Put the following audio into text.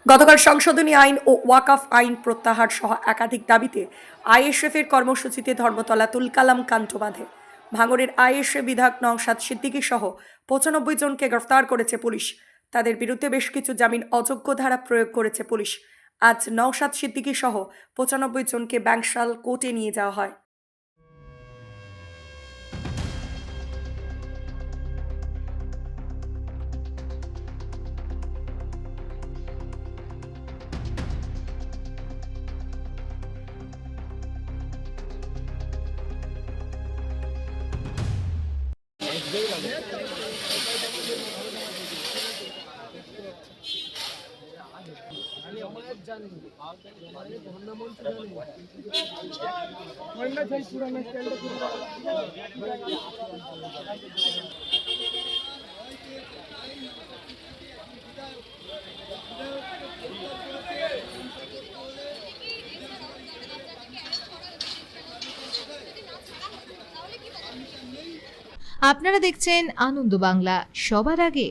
গতকাল সংশোধনী আইন ও ওয়াকফ আইন প্রত্যাহার সহ একাধিক দাবিতে আইএসএফ এর কর্মসূচিতে ধর্মতলা তুলকালাম কাণ্ড বাঁধে। ভাঙড়ের আইএসএফ বিধায়ক নওশাদ সিদ্দিকী সহ ৯৫ জনকে গ্রেফতার করেছে পুলিশ। তাদের বিরুদ্ধে বেশ কিছু জামিন অযোগ্য ধারা প্রয়োগ করেছে পুলিশ। আজ নওশাদ সিদ্দিকী সহ ৯৫ জনকে ব্যাংশাল কোর্টে নিয়ে যাওয়া হয়। আপনারা দেখছেন আনন্দ বাংলা, সবার আগে।